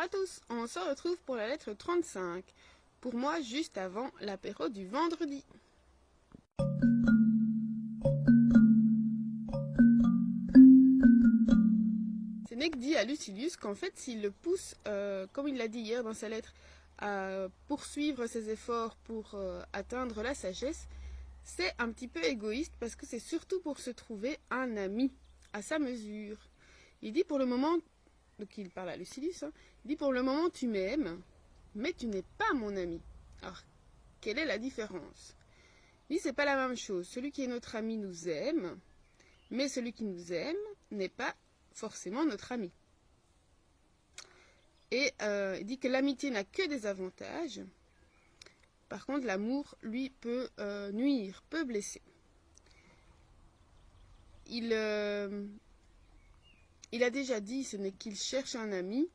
à tous, on se retrouve pour la lettre 35. Pour moi, juste avant l'apéro du vendredi. Sénèque dit à Lucilius qu'en fait, s'il le pousse, comme il l'a dit hier dans sa lettre, à poursuivre ses efforts pour atteindre la sagesse, c'est un petit peu égoïste parce que c'est surtout pour se trouver un ami à sa mesure. Il dit pour le moment, donc il parle à Lucilius, il dit pour le moment tu m'aimes, mais tu n'es pas mon ami. Alors, quelle est la différence? Il dit c'est pas la même chose. Celui qui est notre ami nous aime, mais celui qui nous aime n'est pas forcément notre ami. Et il dit que l'amitié n'a que des avantages. Par contre, l'amour, lui, peut nuire, peut blesser. Il a déjà dit, ce n'est qu'il cherche un ami,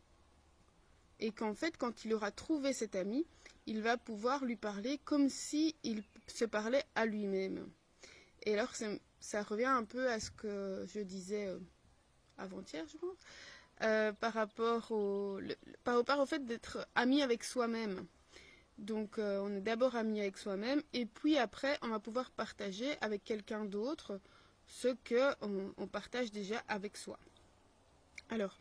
et qu'en fait, quand il aura trouvé cet ami, il va pouvoir lui parler comme s'il se parlait à lui-même. Et alors, ça revient un peu à ce que je disais avant-hier, je pense, par rapport au fait d'être ami avec soi-même. Donc, on est d'abord ami avec soi-même, et puis après, on va pouvoir partager avec quelqu'un d'autre ce qu'on partage déjà avec soi. Alors,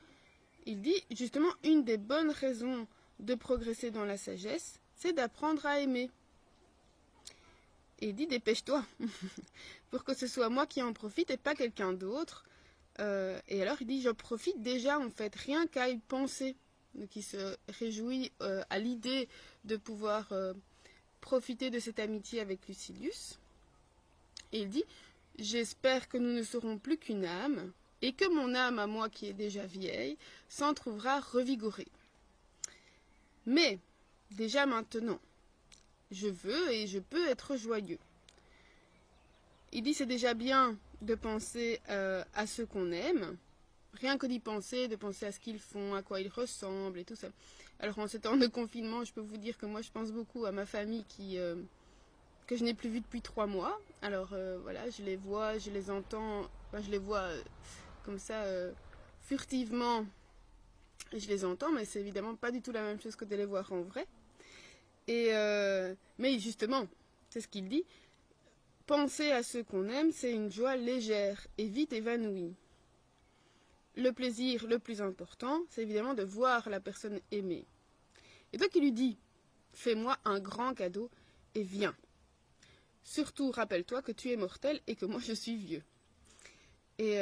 il dit justement une des bonnes raisons de progresser dans la sagesse, c'est d'apprendre à aimer. Et il dit dépêche-toi, pour que ce soit moi qui en profite et pas quelqu'un d'autre. Et alors il dit je profite déjà en fait, rien qu'à y penser. Donc il se réjouit à l'idée de pouvoir profiter de cette amitié avec Lucilius. Et il dit j'espère que nous ne serons plus qu'une âme, et que mon âme à moi qui est déjà vieille s'en trouvera revigorée. Mais, déjà maintenant, je veux et je peux être joyeux. Il dit c'est déjà bien de penser à ceux qu'on aime, rien que d'y penser, de penser à ce qu'ils font, à quoi ils ressemblent et tout ça. Alors en ce temps de confinement, je peux vous dire que moi je pense beaucoup à ma famille que je n'ai plus vue depuis 3 mois. Alors voilà, je les vois, je les entends, je les vois comme ça furtivement, je les entends, mais c'est évidemment pas du tout la même chose que de les voir en vrai. Mais justement, c'est ce qu'il dit, penser à ceux qu'on aime, c'est une joie légère et vite évanouie. Le plaisir le plus important, c'est évidemment de voir la personne aimée. Et donc il lui dit, fais-moi un grand cadeau et viens. Surtout, rappelle-toi que tu es mortel et que moi je suis vieux. Et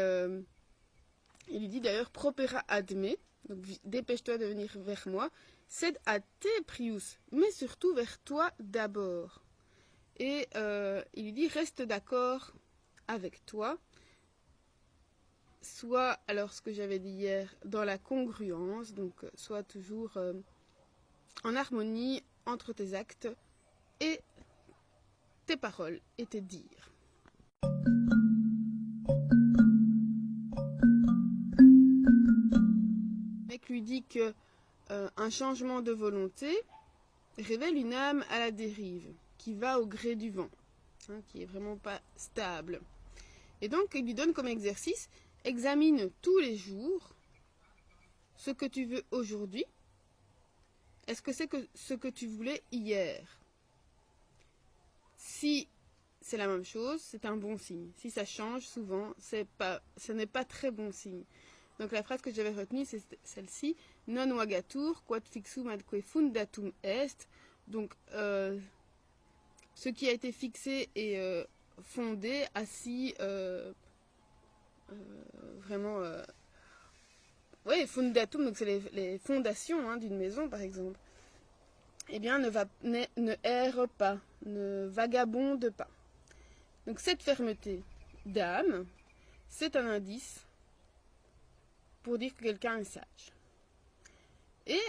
il lui dit d'ailleurs, propera adme, donc dépêche-toi de venir vers moi, cède à tes prius, mais surtout vers toi d'abord. Et il lui dit, reste d'accord avec toi, soit, alors ce que j'avais dit hier, dans la congruence, donc soit toujours en harmonie entre tes actes et tes paroles et tes dires. Le mec lui dit que un changement de volonté révèle une âme à la dérive, qui va au gré du vent, qui est vraiment pas stable. Et donc il lui donne comme exercice, examine tous les jours ce que tu veux aujourd'hui. Est-ce que c'est ce que tu voulais hier? Si c'est la même chose, c'est un bon signe. Si ça change souvent, ce n'est pas très bon signe. Donc la phrase que j'avais retenue, c'est celle-ci. Non vagatur, quod fixum adque fundatum est. Donc ce qui a été fixé et fondé, assis, vraiment... oui, fundatum, donc c'est les fondations d'une maison par exemple. Eh bien, ne erre pas, ne vagabonde pas. Donc cette fermeté d'âme, c'est un indice pour dire que quelqu'un est sage. Et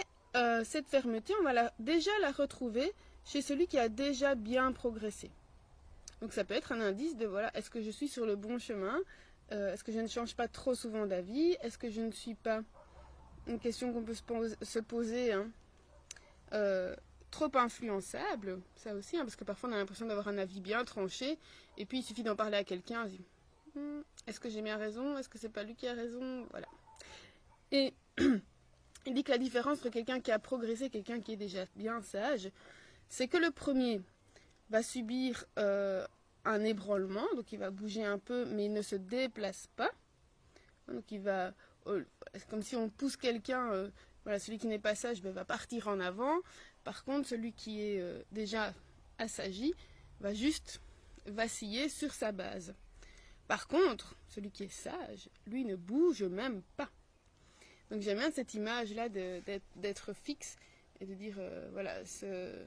cette fermeté, on va déjà la retrouver chez celui qui a déjà bien progressé. Donc ça peut être un indice de, voilà, est-ce que je suis sur le bon chemin? Est-ce que je ne change pas trop souvent d'avis? Est-ce que je ne suis pas, une question qu'on peut se poser, trop influençable, ça aussi, parce que parfois on a l'impression d'avoir un avis bien tranché, et puis il suffit d'en parler à quelqu'un, est-ce que j'ai bien raison? Est-ce que c'est pas lui qui a raison? Voilà. Et Il dit que la différence entre quelqu'un qui a progressé et quelqu'un qui est déjà bien sage, c'est que le premier va subir un ébranlement, donc il va bouger un peu, mais il ne se déplace pas. Donc il va, c'est comme si on pousse quelqu'un, voilà, celui qui n'est pas sage va partir en avant. Par contre, celui qui est déjà assagi va juste vaciller sur sa base. Par contre, celui qui est sage, lui ne bouge même pas. Donc j'aime bien cette image-là d'être fixe et de dire, voilà, ce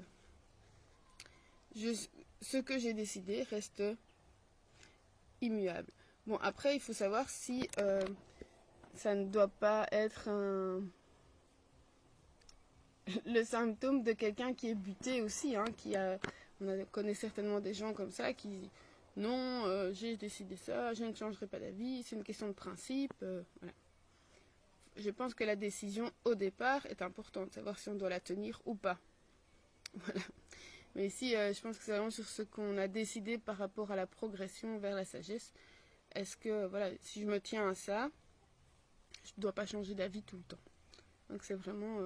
que j'ai décidé reste immuable. Bon, après, il faut savoir si ça ne doit pas être le symptôme de quelqu'un qui est buté aussi, hein, on connaît certainement des gens comme ça qui non, j'ai décidé ça, je ne changerai pas d'avis, c'est une question de principe, voilà. Je pense que la décision au départ est importante, savoir si on doit la tenir ou pas. Voilà. Mais ici, je pense que c'est vraiment sur ce qu'on a décidé par rapport à la progression vers la sagesse. Est-ce que, voilà, si je me tiens à ça, je ne dois pas changer d'avis tout le temps. Donc c'est vraiment,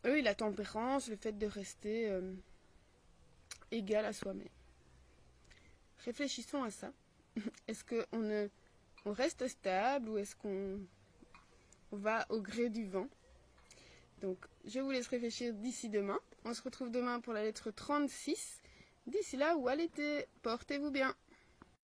la tempérance, le fait de rester égal à soi-même. Réfléchissons à ça. Est-ce qu'on reste stable ou est-ce qu'on va au gré du vent? Donc, je vous laisse réfléchir d'ici demain. On se retrouve demain pour la lettre 36. D'ici là, ou à l'été, portez-vous bien.